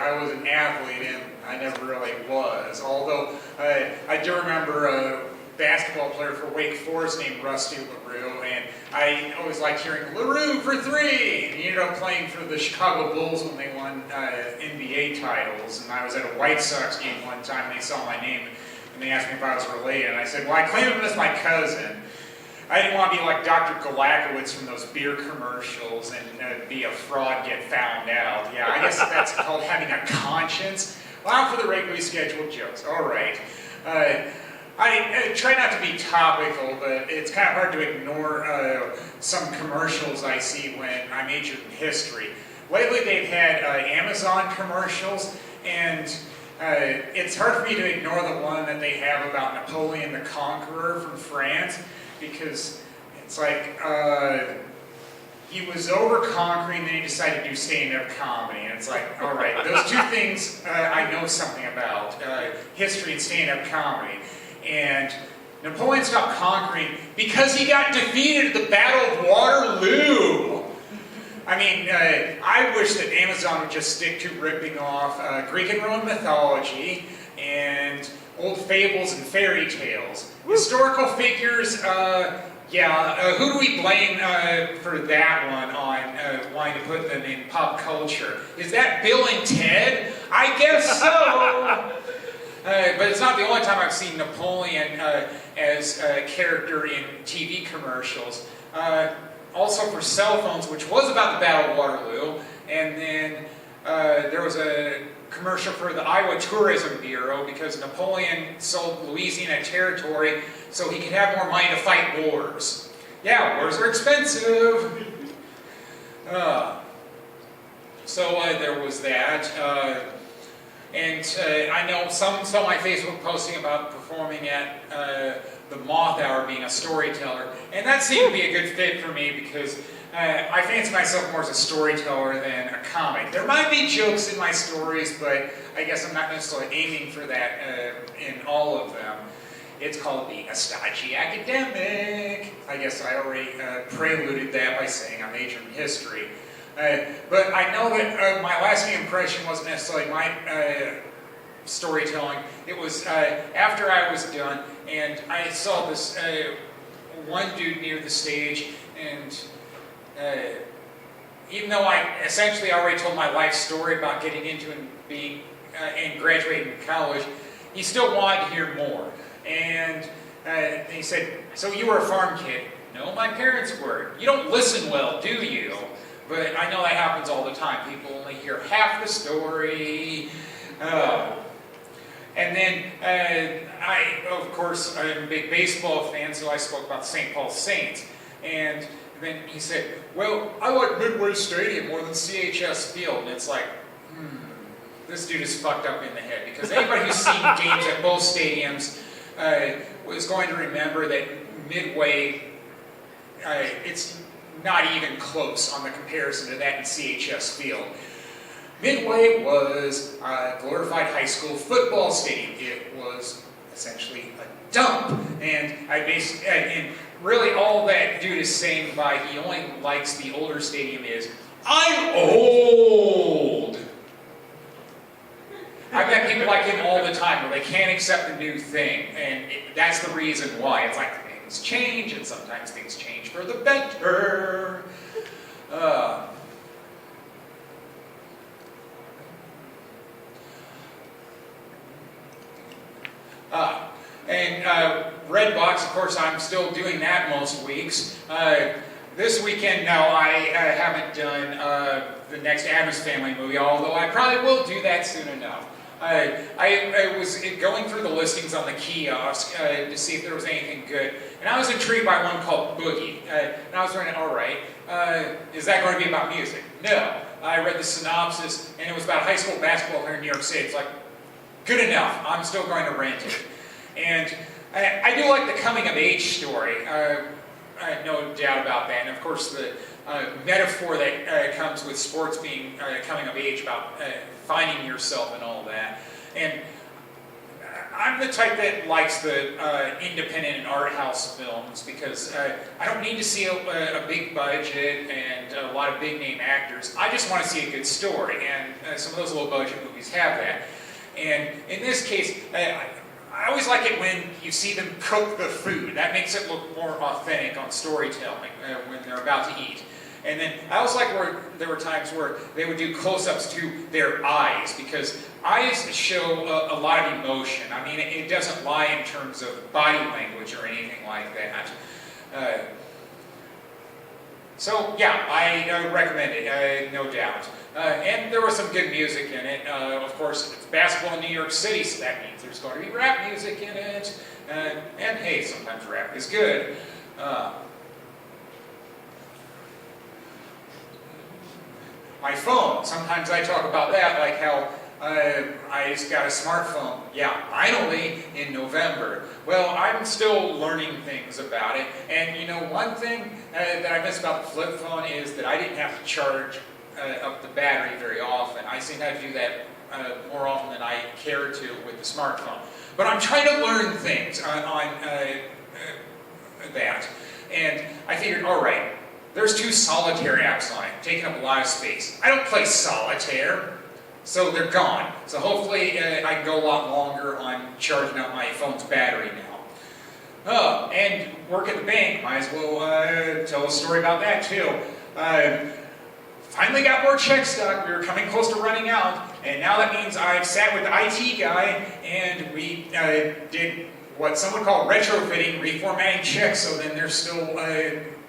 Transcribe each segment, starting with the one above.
I was an athlete, and I never really was. Although I do remember a basketball player for Wake Forest named Rusty LaRue, and I always liked hearing LaRue for three. And he ended up playing for the Chicago Bulls when they won NBA titles. And I was at a White Sox game one time, and they saw my name, and they asked me if I was related. And I said, well, I claim him as my cousin. I didn't want to be like Dr. Galakowitz from those beer commercials and be a fraud, get found out. Yeah, I guess that's called having a conscience. Well, for the regularly scheduled jokes. All right. I try not to be topical, but it's kind of hard to ignore some commercials I see when I majored in history. Lately, they've had Amazon commercials, and it's hard for me to ignore the one that they have about Napoleon the Conqueror from France, because it's like he was over conquering, then he decided to do stand-up comedy, and it's like, all right, those two things I know something about, history and stand-up comedy. And Napoleon stopped conquering because he got defeated at the Battle of Waterloo. I mean, I wish that Amazon would just stick to ripping off Greek and Roman mythology and old fables and fairy tales. Historical figures, who do we blame for that one on wanting to put them in pop culture? Is that Bill and Ted? I guess so. But it's not the only time I've seen Napoleon as a character in TV commercials. Also for cell phones, which was about the Battle of Waterloo, and then there was a commercial for the Iowa Tourism Bureau because Napoleon sold Louisiana Territory so he could have more money to fight wars. Yeah, wars are expensive. So there was that. And I know some of my Facebook posting about performing at the Moth Hour, being a storyteller, and that seemed to be a good fit for me because I fancy myself more as a storyteller than a comic. There might be jokes in my stories, but I guess I'm not necessarily aiming for that in all of them. It's called being a stodgy academic. I guess I already preluded that by saying I majored in history. But I know that my lasting impression wasn't necessarily my storytelling. It was after I was done, and I saw this one dude near the stage, and even though I essentially already told my life story about getting into and being and graduating college, he still wanted to hear more. And he said, "So you were a farm kid?" "No, my parents were." "You don't listen well, do you?" But I know that happens all the time. People only hear half the story. And then, of course, I'm a big baseball fan, so I spoke about the St. Paul Saints. And then he said, "Well, I like Midway Stadium more than CHS Field." And it's like, this dude is fucked up in the head. Because anybody who's seen games at both stadiums was going to remember that Midway, it's not even close on the comparison to that in CHS Field. Midway was a glorified high school football stadium. It was essentially a dump. And and really all that dude is saying by he only likes the older stadium is, I'm old. I've met people like him all the time where they can't accept a new thing. And that's the reason why. It's like, things change, and sometimes things change for the better. Redbox, of course, I'm still doing that most weeks. This weekend, no, I haven't done the next Addams Family movie, although I probably will do that soon enough. I was going through the listings on the kiosk to see if there was anything good, and I was intrigued by one called Boogie. And I was wondering, all right, is that going to be about music? No. I read the synopsis, and it was about high school basketball here in New York City. It's like, good enough. I'm still going to rent it. And I do like the coming-of-age story. No doubt about that. And of course, the metaphor that comes with sports being coming of age about finding yourself and all that. And I'm the type that likes the independent and art house films because I don't need to see a big budget and a lot of big name actors. I just want to see a good story, and some of those low budget movies have that. And in this case, I always like it when you see them cook the food. That makes it look more authentic on storytelling when they're about to eat. And then I also like where there were times where they would do close-ups to their eyes, because eyes show a lot of emotion. I mean, it doesn't lie in terms of body language or anything like that. So yeah, I recommend it, no doubt. And there was some good music in it. Of course, it's basketball in New York City, so that means there's going to be rap music in it. And hey, sometimes rap is good. My phone, sometimes I talk about that, like how I just got a smartphone. Yeah, finally, in November. Well, I'm still learning things about it. And you know, one thing that I miss about the flip phone is that I didn't have to charge up the battery very often. I seem to have to do that more often than I care to with the smartphone. But I'm trying to learn things on that. And I figured, all right, there's 2 solitaire apps on it, taking up a lot of space. I don't play solitaire, so they're gone. So hopefully I can go a lot longer on charging up my phone's battery now. And work at the bank, might as well tell a story about that too. Finally got more check stock. We were coming close to running out, and now that means I've sat with the IT guy and we did what some would call retrofitting, reformatting checks, so then they're still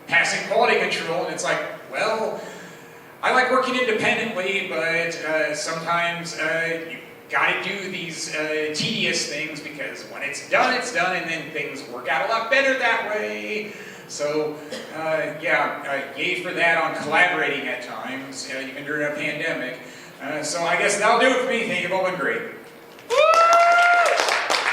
passing quality control. And it's like, well, I like working independently, but sometimes you gotta do these tedious things, because when it's done, and then things work out a lot better that way. So, yeah, yay for that on collaborating at times, even during a pandemic. So I guess that'll do it for me. Thank you, all been great.